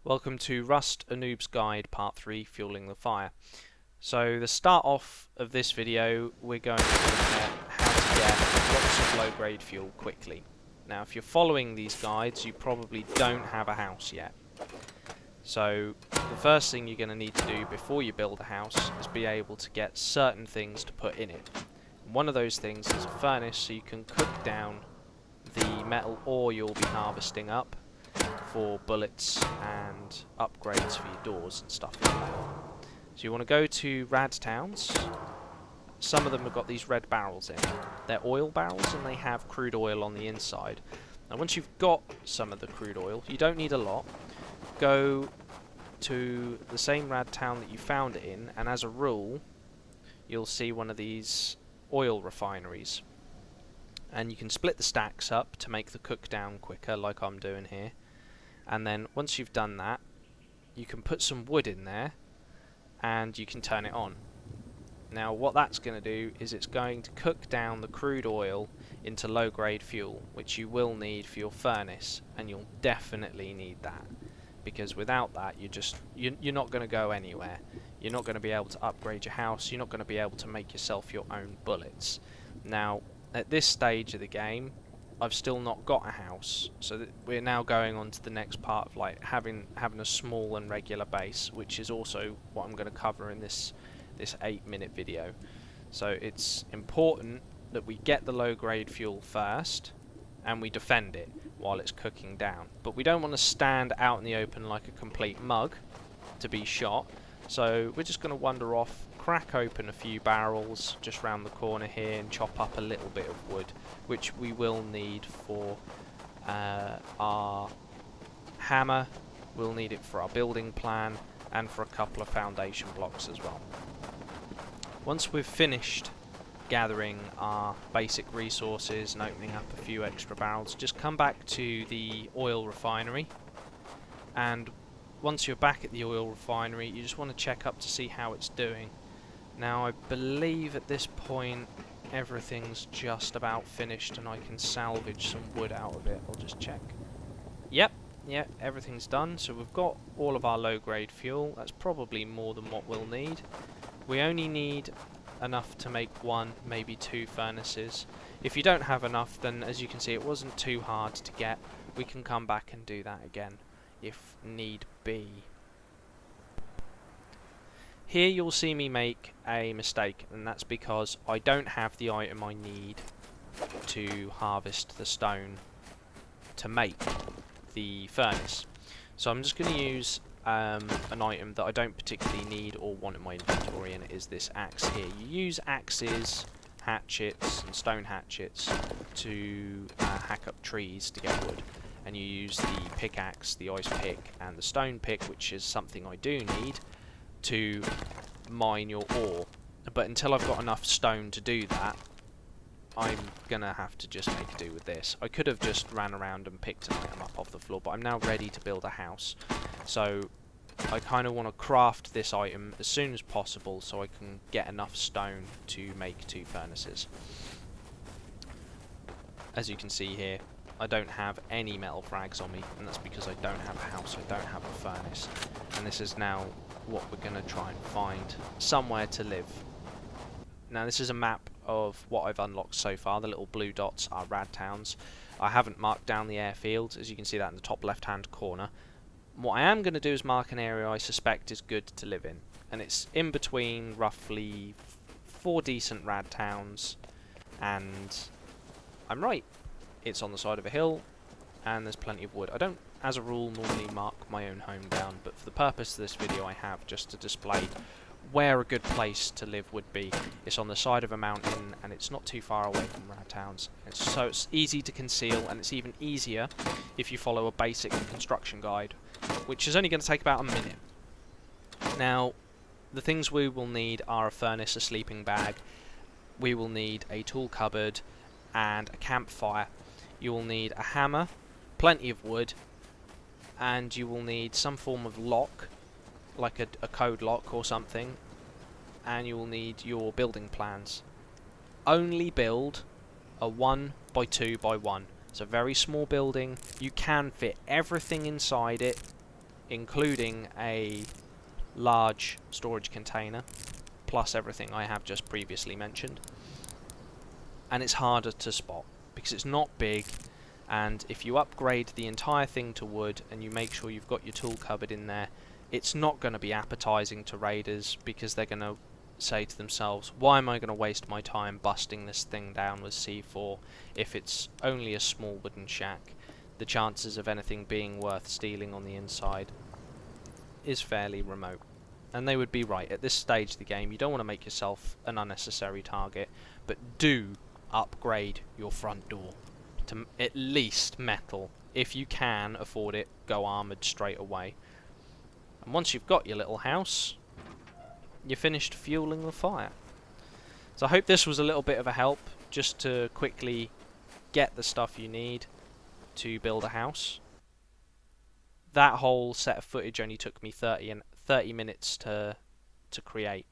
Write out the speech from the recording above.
Welcome to Rust, a Noob's Guide, Part 3, Fueling the Fire. So the start off of this video, we're going to look at how to get lots of low-grade fuel quickly. Now if you're following these guides, you probably don't have a house yet. So the first thing you're going to need to do before you build a house is be able to get certain things to put in it. And one of those things is a furnace, so you can cook down the metal ore you'll be harvesting up for bullets and upgrades for your doors and stuff like that. So you want to go to rad towns. Some of them have got these red barrels in. They're oil barrels and they have crude oil on the inside. Now once you've got some of the crude oil, you don't need a lot, go to the same rad town that you found it in, and as a rule you'll see one of these oil refineries. And you can split the stacks up to make the cook down quicker, like I'm doing here. And then once you've done that, you can put some wood in there and you can turn it on. Now what that's going to do is it's going to cook down the crude oil into low grade fuel, which you will need for your furnace, and you'll definitely need that, because without that you're not going to go anywhere. You're not going to be able to upgrade your house, you're not going to be able to make yourself your own bullets. Now at this stage of the game I've still not got a house, so we're now going on to the next part of like having a small and regular base, which is also what I'm going to cover in this 8-minute video. So it's important that we get the low grade fuel first and we defend it while it's cooking down, but we don't want to stand out in the open like a complete mug to be shot. So we're just going to wander off, crack open a few barrels just round the corner here and chop up a little bit of wood, which we will need for our hammer. We'll need it for our building plan and for a couple of foundation blocks as well. Once we've finished gathering our basic resources and opening up a few extra barrels, just come back to the oil refinery, and once you're back at the oil refinery you just want to check up to see how it's doing. Now I believe at this point everything's just about finished and I can salvage some wood out of it. I'll just check. Yep, everything's done. So we've got all of our low grade fuel. That's probably more than what we'll need. We only need enough to make one, maybe two furnaces. If you don't have enough, then as you can see it wasn't too hard to get. We can come back and do that again if need be. Here you'll see me make a mistake, and that's because I don't have the item I need to harvest the stone to make the furnace. So I'm just going to use an item that I don't particularly need or want in my inventory, and it is this axe here. You use axes, hatchets and stone hatchets to hack up trees to get wood, and you use the pickaxe, the ice pick and the stone pick, which is something I do need, to mine your ore. But until I've got enough stone to do that, I'm gonna have to just make do with this. I could have just ran around and picked an item up off the floor, but I'm now ready to build a house, so I kind of want to craft this item as soon as possible so I can get enough stone to make two furnaces. As you can see here, I don't have any metal frags on me, and that's because I don't have a house, I don't have a furnace, and this is now what we're going to try and find somewhere to live. Now this is a map of what I've unlocked so far. The little blue dots are rad towns. I haven't marked down the airfields, as you can see that in the top left hand corner. What I am going to do is mark an area I suspect is good to live in, and it's in between roughly 4 decent rad towns, and I'm right. It's on the side of a hill and there's plenty of wood. I don't, as a rule, normally mark my own home down, but for the purpose of this video I have, just to display where a good place to live would be. It's on the side of a mountain and it's not too far away from rad towns. So it's easy to conceal, and it's even easier if you follow a basic construction guide, which is only going to take about a minute. Now the things we will need are a furnace, a sleeping bag, we will need a tool cupboard and a campfire. You will need a hammer, plenty of wood, and you will need some form of lock, like a code lock or something, and you will need your building plans. Only build a 1 by 2 by 1. It's a very small building. You can fit everything inside it including a large storage container, plus everything I have just previously mentioned. And it's harder to spot because it's not big, and if you upgrade the entire thing to wood and you make sure you've got your tool cupboard in there, it's not going to be appetizing to raiders, because they're going to say to themselves, why am I going to waste my time busting this thing down with C4 if it's only a small wooden shack? The chances of anything being worth stealing on the inside is fairly remote. And they would be right. At this stage of the game, you don't want to make yourself an unnecessary target, but do upgrade your front door to at least metal. If you can afford it, go armoured straight away. And once you've got your little house, you're finished fueling the fire. So I hope this was a little bit of a help, just to quickly get the stuff you need to build a house. That whole set of footage only took me 30 minutes to create,